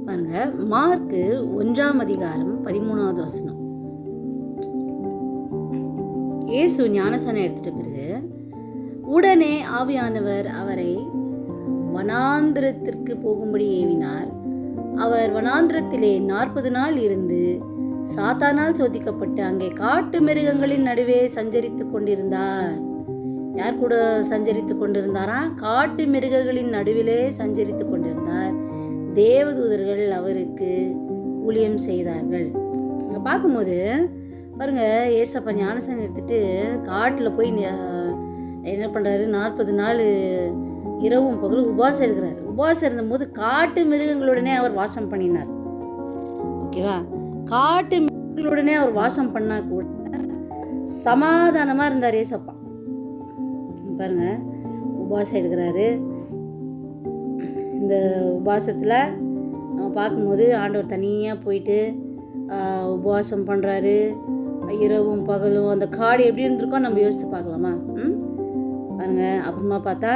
பாருங்க, மார்க்கு 1:13 இயேசு ஞானஸ்நானம் எடுத்துட்ட பிறகு உடனே ஆவியானவர் அவரை வனாந்திரத்திற்கு போகும்படி ஏவினார். அவர் வனாந்திரத்திலே 40 நாள் இருந்து சாத்தானால் சோதிக்கப்பட்டு அங்கே காட்டு மிருகங்களின் நடுவே சஞ்சரித்து கொண்டிருந்தார். யார் கூட சஞ்சரித்து கொண்டிருந்தாரா? காட்டு மிருகங்களின் நடுவிலே சஞ்சரித்து கொண்டிருந்தார். தேவதூதர்கள் அவருக்கு ஊழியம் செய்தார்கள். அங்கே பார்க்கும்போது பாருங்க, ஏசப்பா ஞானஸ்நானம் எடுத்துட்டு காட்டில் போய் என்ன பண்ணுறாரு? 40 நாள் இரவும் பகலும் உபவாசம் இருக்கிறார். உபவாசம் இருந்தபோது காட்டு மிருகங்களுடனே அவர் வாசம் பண்ணினார். ஓகேவா? காட்டு மிருகங்களுடனே அவர் வாசம் பண்ணா கூட சமாதானமாக இருந்தார் ஏசப்பா. பாருங்க, உபவாசம் எடுக்கிறாரு. இந்த உபவாசத்தில் நம்ம பார்க்கும்போது ஆண்டவர் தனியாக போயிட்டு உபவாசம் பண்ணுறாரு. இரவும் பகலும் அந்த காடு எப்படி இருந்திருக்கோ நம்ம யோசித்து பார்க்கலாமா? பாருங்க, அப்புறமா பார்த்தா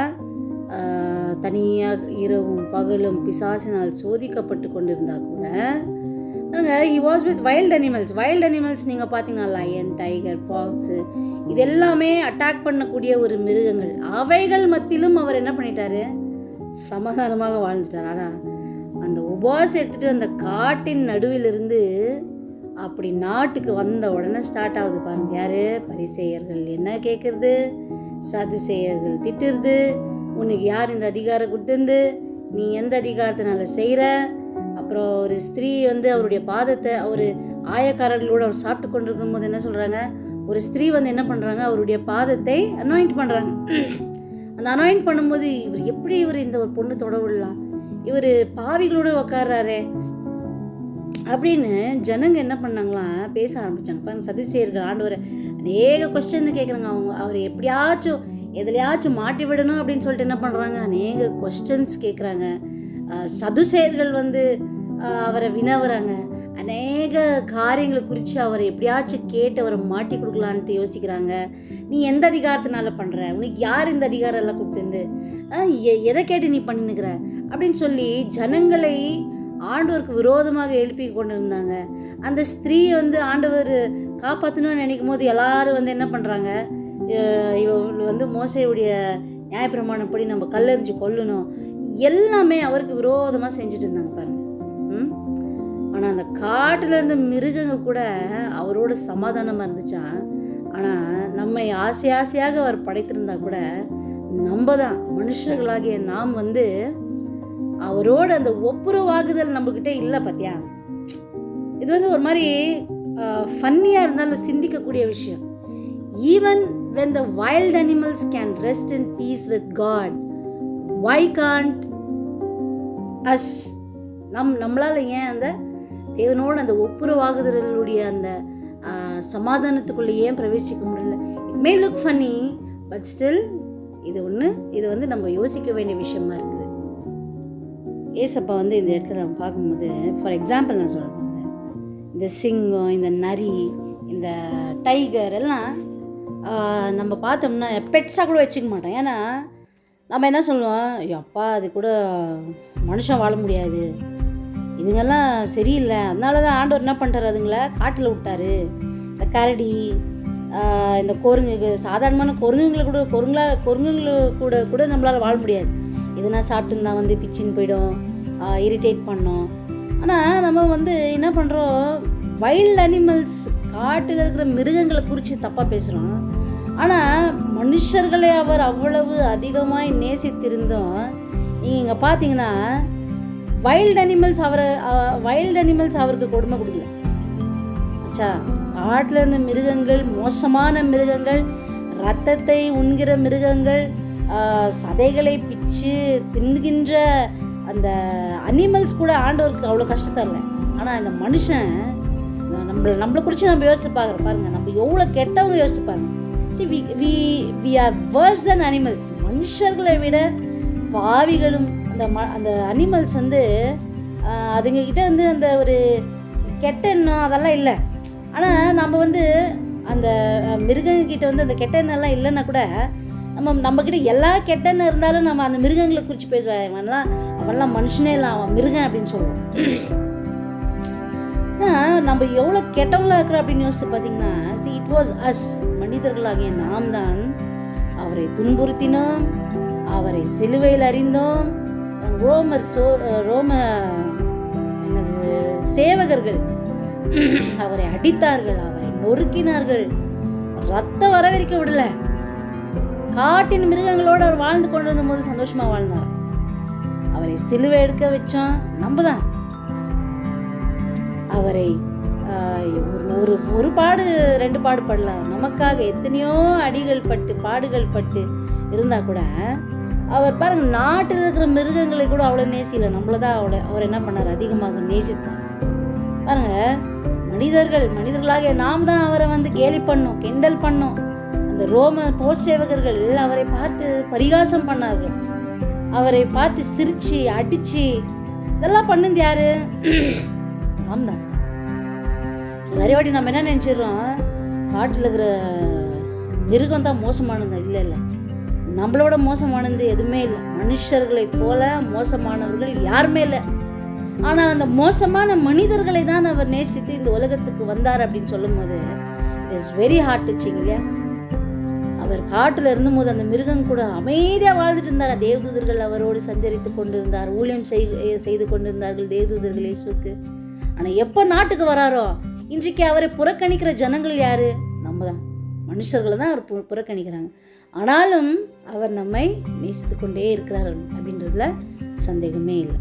தனியாக இரவும் பகலும் பிசாசினால் சோதிக்கப்பட்டு கொண்டிருந்தா கூட பாருங்க, he was with wild animals. Wild animals நீங்கள் பார்த்தீங்கன்னா லயன், டைகர், ஃபாக்ஸு, இது எல்லாமே அட்டாக் பண்ணக்கூடிய ஒரு மிருகங்கள். அவைகள் மத்தியிலும் அவர் என்ன பண்ணிட்டாரு? சமாதானமாக வாழ்ந்துட்டார். ஆனால் அந்த உபவாசம் எடுத்துகிட்டு அந்த காட்டின் நடுவிலிருந்து அப்படி நாட்டுக்கு வந்த உடனே ஸ்டார்ட் ஆகுது பாருங்க. யாரு? பரிசேயர்கள் என்ன கேட்குறது? சதுசேயர்கள் திட்டுறது. உனக்கு யார் இந்த அதிகாரம் கொடுத்துருந்து? நீ எந்த அதிகாரத்தினால செய்கிற? அப்புறம் ஒரு ஸ்திரீ அவருடைய பாதத்தை அவர் ஆயக்காரர்களோடு அவர் சாப்பிட்டு கொண்டிருக்கும் போது என்ன சொல்கிறாங்க? ஒரு ஸ்திரீ என்ன பண்ணுறாங்க? அவருடைய பாதத்தை அனாயிண்ட் பண்ணுறாங்க. அந்த அனாயிண்ட் பண்ணும்போது இவர் இந்த ஒரு பொண்ணு தொட விடலாம்? இவர் பாவிகளோடு உக்காடுறாரே அப்படின்னு ஜனங்க என்ன பண்ணாங்களாம்? பேச ஆரம்பித்தாங்க. பாருங்க, சதுசேயர்கள் ஆண்டவரை அநேக கொஸ்டின் கேட்குறாங்க. அவர் எப்படியாச்சும் எதுலையாச்சும் மாட்டி விடணும் அப்படின்னு சொல்லிட்டு என்ன பண்ணுறாங்க? அநேக கொஸ்டின்ஸ் கேட்குறாங்க. சதுசேயர்கள் அவரை வினவுறாங்க. அநேக காரியங்களை குறித்து அவரை எப்படியாச்சும் கேட்டு அவரை மாட்டி கொடுக்கலான்ட்டு யோசிக்கிறாங்க. நீ எந்த அதிகாரத்தினால பண்ணுற? உனக்கு யார் இந்த அதிகாரம் எல்லாம் கொடுத்துருந்து? எதை கேட்டு நீ பண்ணினுக்கிற அப்படின்னு சொல்லி ஜனங்களை ஆண்டவருக்கு விரோதமாக எழுப்பி கொண்டு இருந்தாங்க. அந்த ஸ்திரீ ஆண்டவர் காப்பாற்றணும்னு நினைக்கும் போது எல்லாரும் என்ன பண்ணுறாங்க? இவ மோசேயுடைய நியாயப்பிரமாணப்படி நம்ம கல்லெறிஞ்சு கொல்லணும், எல்லாமே அவருக்கு விரோதமாக செஞ்சுட்டு இருந்தாங்க பாருங்க. ஆனால் அந்த காட்டில் இருந்த மிருகங்க கூட அவரோட சமாதானமாக இருந்துச்சா? ஆனால் நம்மை ஆசையாக அவர் படைத்திருந்தா கூட நம்ம தான் மனுஷர்களாகிய நாம் அவரோட அந்த ஒப்புரவாகுதல் நம்மக்கிட்ட இல்லை. பார்த்தியா? இது ஒரு மாதிரி ஃபன்னியாக இருந்தாலும் சிந்திக்கக்கூடிய விஷயம். Even when the wild animals can rest in peace with God, why can't us? நம்மளால் ஏன் அந்த தேவனோட அந்த ஒப்புரவாகுதலுடைய அந்த சமாதானத்துக்குள்ளே ஏன் பிரவேசிக்க முடியல? It may look funny, but still இது நம்ம யோசிக்க வேண்டிய விஷயமா இருக்குது. ஏசப்பா இந்த இடத்துல நம்ம பார்க்கும்போது, ஃபார் எக்ஸாம்பிள் நான் சொல்கிறேன், இந்த சிங்கம், இந்த நரி, இந்த டைகர் எல்லாம் நம்ம பார்த்தோம்னா பெட்ஸாக கூட வச்சுக்க மாட்டோம். ஏன்னா நம்ம என்ன சொல்லுவோம்? அப்பா அது கூட மனுஷன் வாழ முடியாது, இதுங்கெல்லாம் சரியில்லை, அதனால தான் ஆண்டவர் என்ன பண்ணுறாரு? அதுங்களை காட்டில் விட்டாரு. இந்த கரடி, இந்த குரங்கு, சாதாரணமான குரங்குங்களை கூட நம்மளால் வாழ முடியாது. எதுனா சாப்பிட்டுருந்தா பிச்சின்னு போயிடும், இரிட்டேட் பண்ணோம். ஆனால் நம்ம என்ன பண்ணுறோம்? வைல்ட் அனிமல்ஸ், காட்டில் இருக்கிற மிருகங்களை குறித்து தப்பாக பேசுகிறோம். ஆனால் மனுஷர்களை அவர் அவ்வளவு அதிகமாக நேசித்திருந்தோம். நீங்கள் இங்கே பார்த்தீங்கன்னா வைல்ட் அனிமல்ஸ் அவருக்கு கொடுமை கொடுக்கல. ஆச்சா? காட்டில் இருந்த மிருகங்கள், மோசமான மிருகங்கள், ரத்தத்தை உண்கிற மிருகங்கள், சதைகளை பிச்சு தின்கின்ற அந்த அனிமல்ஸ் கூட ஆண்டவருக்கு அவ்வளோ கஷ்டம் தரல. ஆனால் இந்த மனுஷன் நம்மளை குறித்து நம்ம யோசிச்சு பாருங்க, நம்ம எவ்வளோ கெட்டவங்க யோசிச்சு பாருங்க. we are worse than animals. மனுஷர்களை விட பாவிகளும் அந்த அனிமல்ஸ் அதுங்கக்கிட்ட அந்த ஒரு கெட்ட எண்ணம் அதெல்லாம் இல்லை. ஆனால் நம்ம அந்த மிருகங்கிட்ட அந்த கெட்ட எண்ணெல்லாம் இல்லைன்னா கூட நம்மக்கிட்ட எல்லா கெட்ட எண்ணம் இருந்தாலும் நம்ம அந்த மிருகங்களை குறித்து பேசுவோம். அவன்லாம் மனுஷனே இல்லை, அவன் மிருகன் அப்படின்னு சொல்லுவோம். நம்ம எவ்வளோ கெட்டவங்களா இருக்கிறோம் அப்படின்னு யோசித்து பார்த்தீங்கன்னா, இட் வாஸ் அஸ், மனிதர்களாகிய நாம் தான் அவரை துன்புறுத்தினோம், அவரை சிலுவையில் அறிந்தோம். ரோம என்னது சேவகர்கள் அவரை அடித்தார்கள், அவரை நொறுக்கினார்கள், ரத்தம் வர வரைக்கும் விடல. காட்டின் மிருகங்களோடு அவர் வாழ்ந்து கொண்டு வந்த போது சந்தோஷமா வாழ்ந்தார். அவரை சிலுவை எடுக்க வச்சோம் நம்ம தான். அவரை ஒரு பாடு 2 பாடு படலாம், நமக்காக எத்தனையோ அடிகள் பட்டு பாடுகள் பட்டு இருந்தா கூட அவர் பாருங்க, நாட்டில் இருக்கிற மிருகங்களை கூட அவ்வளோ நேசில, நம்மளதான் அவர் என்ன பண்ணார், அதிகமாக நேசித்தார். பாருங்க, மனிதர்களாகிய நாம் தான் அவரை கேலி பண்ணோம், கிண்டல் பண்ணோம். அந்த ரோம போர் சேவகர்கள் அவரை பார்த்து பரிகாசம் பண்ணார்கள், அவரை பார்த்து சிரிச்சு அடிச்சு இதெல்லாம் பண்ணது யாரு? நாம் தான். நிறைய வாட்டி நம்ம என்ன நினைச்சிடறோம், காட்டில் இருக்கிற மிருகம் தான் மோசமானது. இல்லை, நம்மளோட மோசமானது எதுவுமே இல்லை. மனுஷர்களை போல மோசமானவர்கள் யாருமே இல்லை. ஆனால் அந்த மோசமான மனிதர்களை தான் அவர் நேசித்து இந்த உலகத்துக்கு வந்தார் அப்படின்னு சொல்லும் போது it is very hard touching இல்லையா? அவர் காட்டில் இருந்தபோது அந்த மிருகம் கூட அமைதியாக வாழ்ந்துட்டு இருந்தார். தேவதூதர்கள் அவரோடு சஞ்சரித்து கொண்டிருந்தார், ஊழியம் செய்து கொண்டிருந்தார்கள் தேவதூதர்கள் இயேசுவுக்கு. ஆனால் எப்போ நாட்டுக்கு வராரோ, இன்றைக்கு அவரை புறக்கணிக்கிற ஜனங்கள் யாரு? நம்ம தான், மனுஷர்களை தான் அவர் புறக்கணிக்கிறாங்க. ஆனாலும் அவர் நம்மை நேசித்து கொண்டே இருக்கிறார் அப்படின்றதுல சந்தேகமே இல்லை.